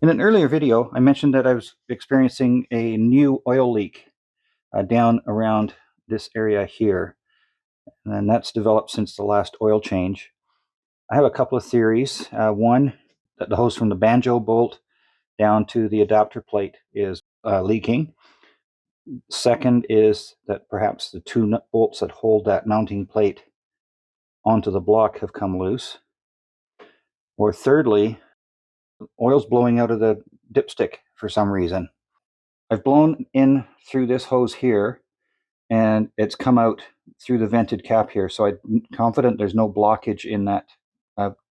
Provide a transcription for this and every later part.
In an earlier video, I mentioned that I was experiencing a new oil leak down around this area here, and that's developed since the last oil change. I have a couple of theories. One, that the hose from the banjo bolt down to the adapter plate is leaking. Second is that perhaps the two nut bolts that hold that mounting plate onto the block have come loose. Or thirdly, oil's blowing out of the dipstick for some reason. I've blown in through this hose here, and it's come out through the vented cap here, so I'm confident there's no blockage in that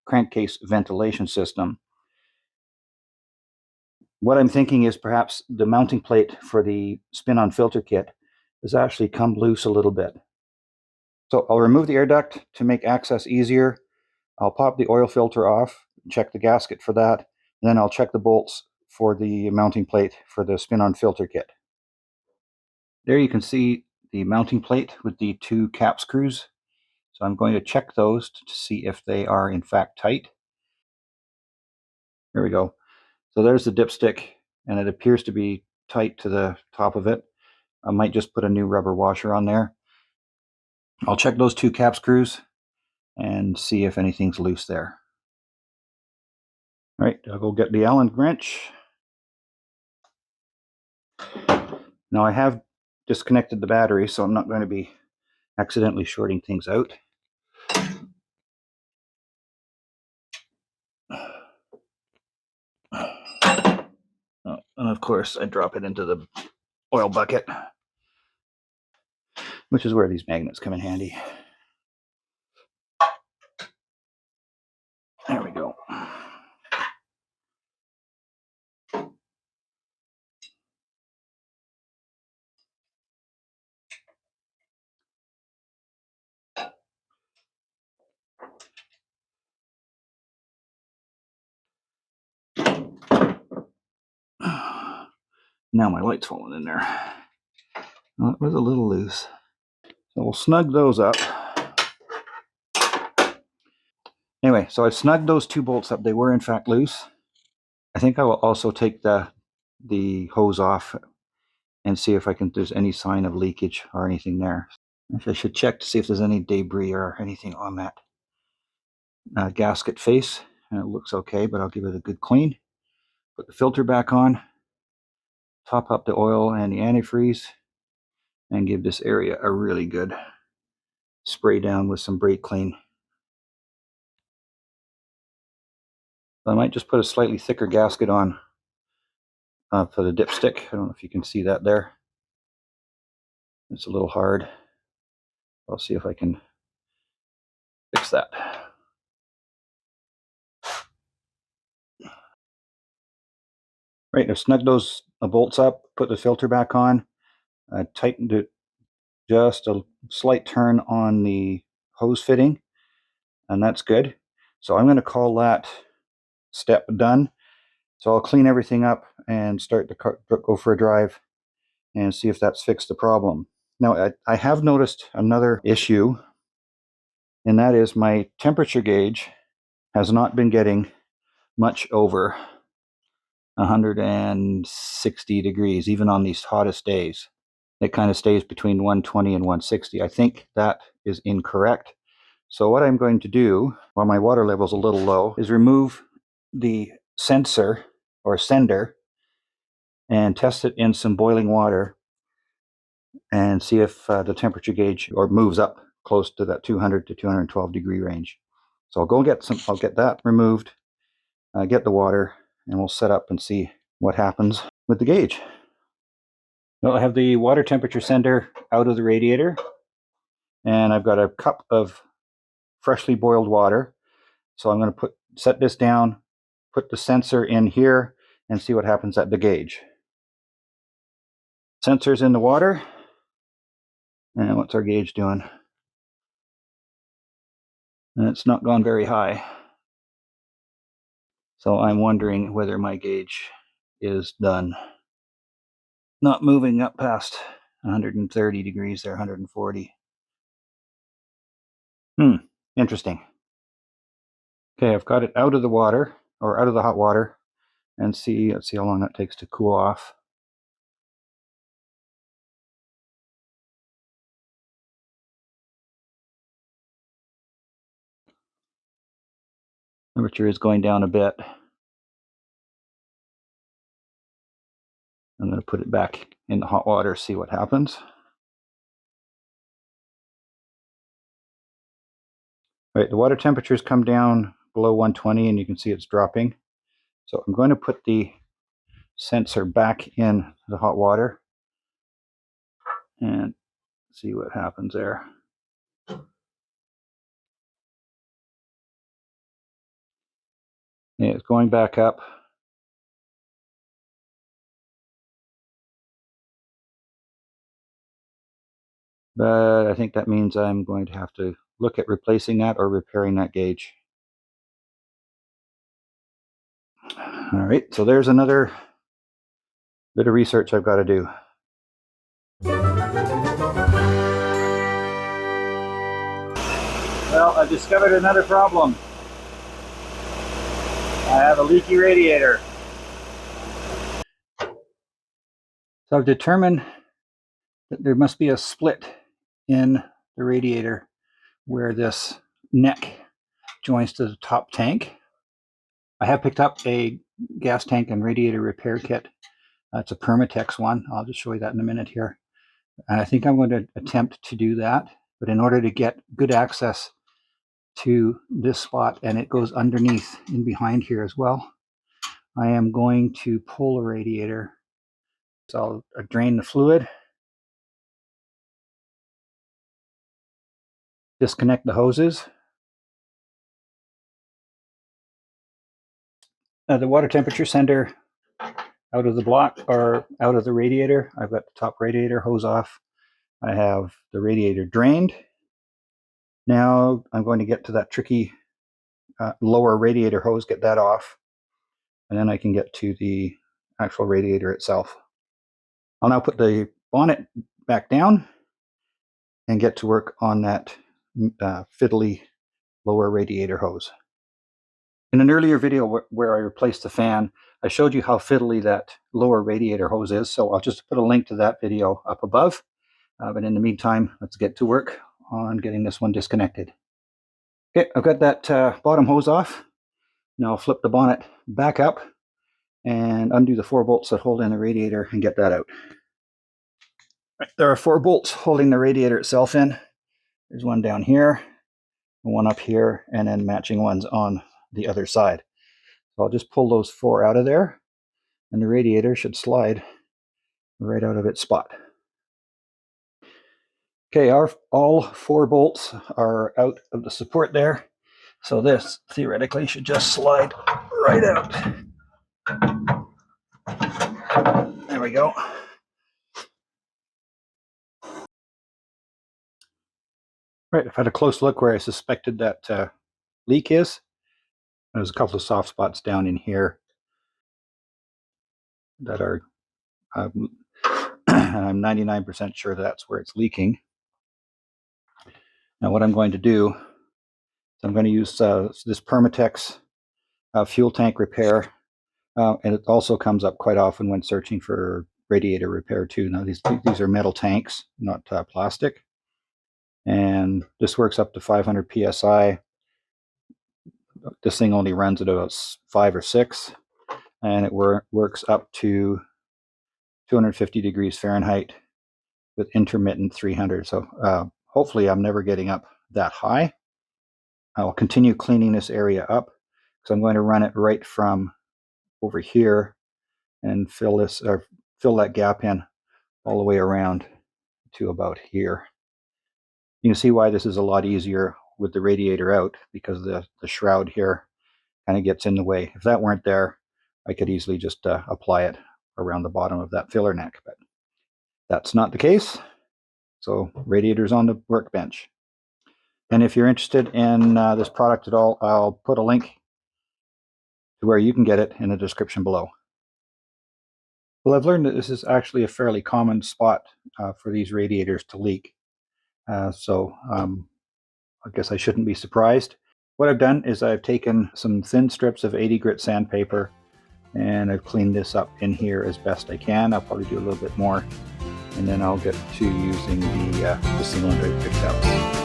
crankcase ventilation system. What I'm thinking is perhaps the mounting plate for the spin-on filter kit has actually come loose a little bit. So I'll remove the air duct to make access easier. I'll pop the oil filter off, check the gasket for that, and then I'll check the bolts for the mounting plate for the spin-on filter kit. There you can see the mounting plate with the two cap screws. So I'm going to check those to see if they are in fact tight. There we go. So there's the dipstick, and it appears to be tight to the top of it. I might just put a new rubber washer on there. I'll check those two cap screws and see if anything's loose there. All right, I'll go get the Allen wrench. Now I have disconnected the battery, so I'm not going to be accidentally shorting things out. And of course, I drop it into the oil bucket, which is where these magnets come in handy. There we go. Now my light's falling in there. Well, it was a little loose. So we'll snug those up. Anyway, so I've snugged those two bolts up. They were in fact loose. I think I will also take the hose off and see if there's any sign of leakage or anything there. I should check to see if there's any debris or anything on that gasket face. And it looks okay, but I'll give it a good clean. Put the filter back on, top up the oil and the antifreeze, and give this area a really good spray down with some brake clean. I might just put a slightly thicker gasket on for the dipstick. I don't know if you can see that there. It's a little hard. I'll see if I can fix that. Right, I've snugged those bolts up, put the filter back on, tightened it just a slight turn on the hose fitting, and that's good. So I'm going to call that step done. So I'll clean everything up and start to go for a drive and see if that's fixed the problem. Now, I have noticed another issue, and that is my temperature gauge has not been getting much over 160 degrees, even on these hottest days. It kind of stays between 120 and 160. I think that is incorrect. So what I'm going to do, while my water level is a little low, is remove the sensor or sender and test it in some boiling water and see if the temperature gauge moves up close to that 200 to 212 degree range. So I'll go get I'll get that removed, get the water, and we'll set up and see what happens with the gauge. Well, I have the water temperature sender out of the radiator, and I've got a cup of freshly boiled water. So I'm going to set this down, put the sensor in here, and see what happens at the gauge. Sensor's in the water, and what's our gauge doing? And it's not gone very high. So I'm wondering whether my gauge is done. Not moving up past 130 degrees there, 140. Interesting. Okay, I've got it out of the water, or out of the hot water, and see, let's see how long that takes to cool off. Temperature is going down a bit. I'm going to put it back in the hot water, see what happens. Right, the water temperature's come down below 120 and you can see it's dropping. So I'm going to put the sensor back in the hot water and see what happens there. Yeah, it's going back up. But I think that means I'm going to have to look at replacing that or repairing that gauge. All right, so there's another bit of research I've got to do. Well, I've discovered another problem. I have a leaky radiator. So I've determined that there must be a split in the radiator where this neck joins to the top tank. I have picked up a gas tank and radiator repair kit. It's a Permatex one. I'll just show you that in a minute here. And I think I'm going to attempt to do that. But in order to get good access to this spot, and it goes underneath in behind here as well, I am going to pull a radiator. So I'll drain the fluid, disconnect the hoses. The water temperature sender out of the block or out of the radiator. I've got the top radiator hose off. I have the radiator drained. Now I'm going to get to that tricky lower radiator hose, get that off, and then I can get to the actual radiator itself. I'll now put the bonnet back down and get to work on that fiddly lower radiator hose. In an earlier video where I replaced the fan, I showed you how fiddly that lower radiator hose is, so I'll just put a link to that video up above. But in the meantime, let's get to work on getting this one disconnected. Okay, I've got that bottom hose off. Now I'll flip the bonnet back up and undo the 4 bolts that hold in the radiator and get that out. Right, there are 4 bolts holding the radiator itself in. There's one down here, one up here, and then matching ones on the other side. So I'll just pull those 4 out of there, and the radiator should slide right out of its spot. Okay, all 4 bolts are out of the support there, so this theoretically should just slide right out. There we go. Right, I've had a close look where I suspected that leak is. There's a couple of soft spots down in here that are, I'm 99% sure that's where it's leaking. Now what I'm going to do is I'm going to use this Permatex fuel tank repair, and it also comes up quite often when searching for radiator repair too. Now these are metal tanks, not plastic, and this works up to 500 psi. This thing only runs at about 5 or 6, and it works up to 250 degrees Fahrenheit with intermittent 300. So hopefully I'm never getting up that high. I'll continue cleaning this area up, so I'm going to run it right from over here and fill that gap in all the way around to about here. You can see why this is a lot easier with the radiator out, because the shroud here kind of gets in the way. If that weren't there, I could easily just apply it around the bottom of that filler neck, but that's not the case. So radiator's on the workbench. And if you're interested in this product at all, I'll put a link to where you can get it in the description below. Well, I've learned that this is actually a fairly common spot for these radiators to leak. So I guess I shouldn't be surprised. What I've done is I've taken some thin strips of 80 grit sandpaper And I've cleaned this up in here as best I can. I'll probably do a little bit more, and then I'll get to using the sealant I picked out.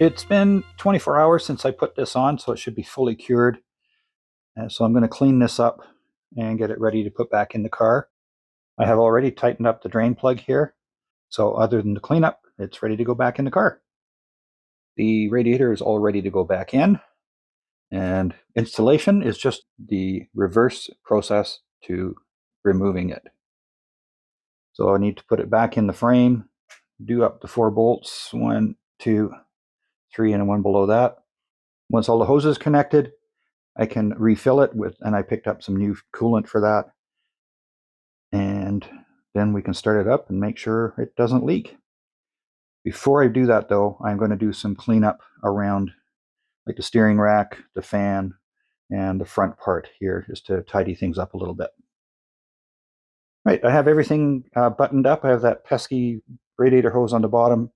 It's been 24 hours since I put this on, so it should be fully cured. And so I'm going to clean this up and get it ready to put back in the car. I have already tightened up the drain plug here, so other than the cleanup, it's ready to go back in the car. The radiator is all ready to go back in, and installation is just the reverse process to removing it. So I need to put it back in the frame, do up the 4 bolts, 1, 2, 3, and 1 below that. Once all the hoses connected, I can refill it with, and I picked up some new coolant for that. And then we can start it up and make sure it doesn't leak. Before I do that though, I'm going to do some cleanup around like the steering rack, the fan, and the front part here, just to tidy things up a little bit. Right, I have everything buttoned up. I have that pesky radiator hose on the bottom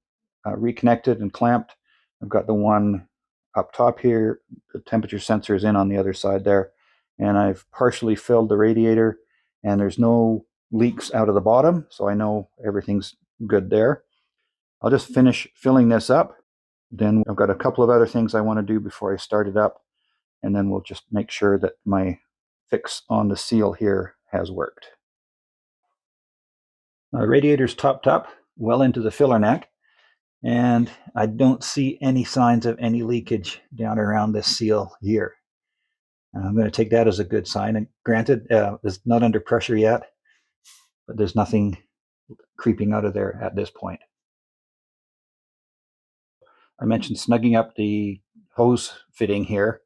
reconnected and clamped. I've got the one up top here, the temperature sensor is in on the other side there, and I've partially filled the radiator, and there's no leaks out of the bottom, so I know everything's good there. I'll just finish filling this up. Then I've got a couple of other things I want to do before I start it up, and then we'll just make sure that my fix on the seal here has worked. The radiator's topped up well into the filler neck, and I don't see any signs of any leakage down around this seal here. I'm going to take that as a good sign, and granted, it's not under pressure yet, but there's nothing creeping out of there at this point. I mentioned snugging up the hose fitting here,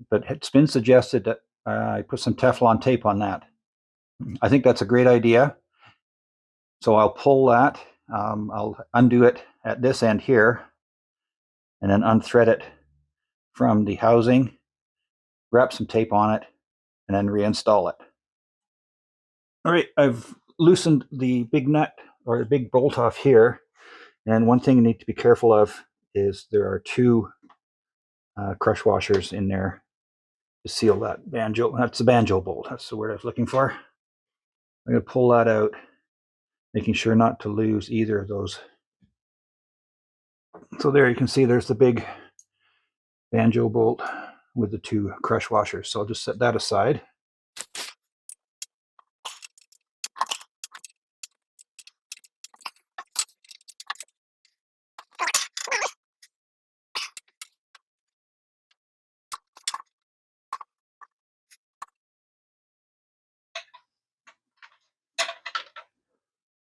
but it's been suggested that I put some Teflon tape on that. I think that's a great idea. So I'll pull that, I'll undo it at this end here, and then unthread it from the housing, wrap some tape on it, and then reinstall it. All right, I've loosened the big nut or the big bolt off here, and one thing you need to be careful of is there are 2 crush washers in there to seal that banjo. That's the banjo bolt, that's the word I was looking for. I'm going to pull that out, making sure not to lose either of those. So there you can see there's the big banjo bolt with the 2 crush washers. So I'll just set that aside.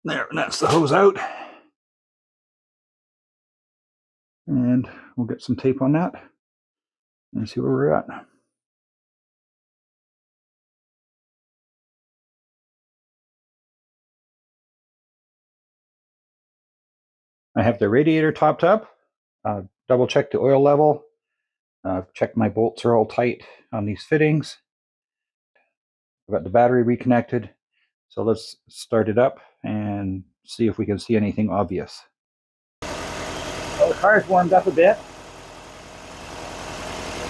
There, and that's the hose out. And we'll get some tape on that and see where we're at. I have the radiator topped up, double check the oil level, check my bolts are all tight on these fittings. I've got the battery reconnected. So let's start it up and see if we can see anything obvious. Well, the car's warmed up a bit,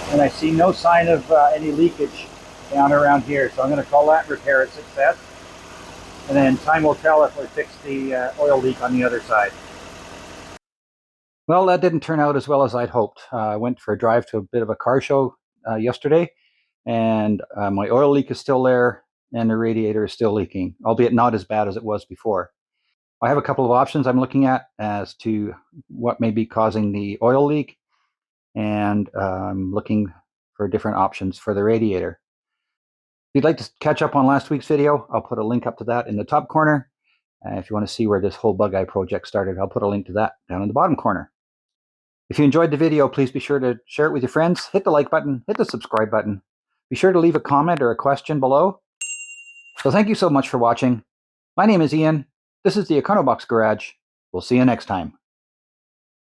and I see no sign of any leakage down around here. So I'm going to call that repair a success. And then time will tell if we fix the oil leak on the other side. Well, that didn't turn out as well as I'd hoped. I went for a drive to a bit of a car show yesterday, and my oil leak is still there, and the radiator is still leaking, albeit not as bad as it was before. I have a couple of options I'm looking at as to what may be causing the oil leak, and I'm looking for different options for the radiator. If you'd like to catch up on last week's video, I'll put a link up to that in the top corner. If you want to see where this whole bug eye project started, I'll put a link to that down in the bottom corner. If you enjoyed the video, please be sure to share it with your friends, hit the like button, hit the subscribe button. Be sure to leave a comment or a question below. So thank you so much for watching. My name is Ian. This is the Econobox Garage. We'll see you next time.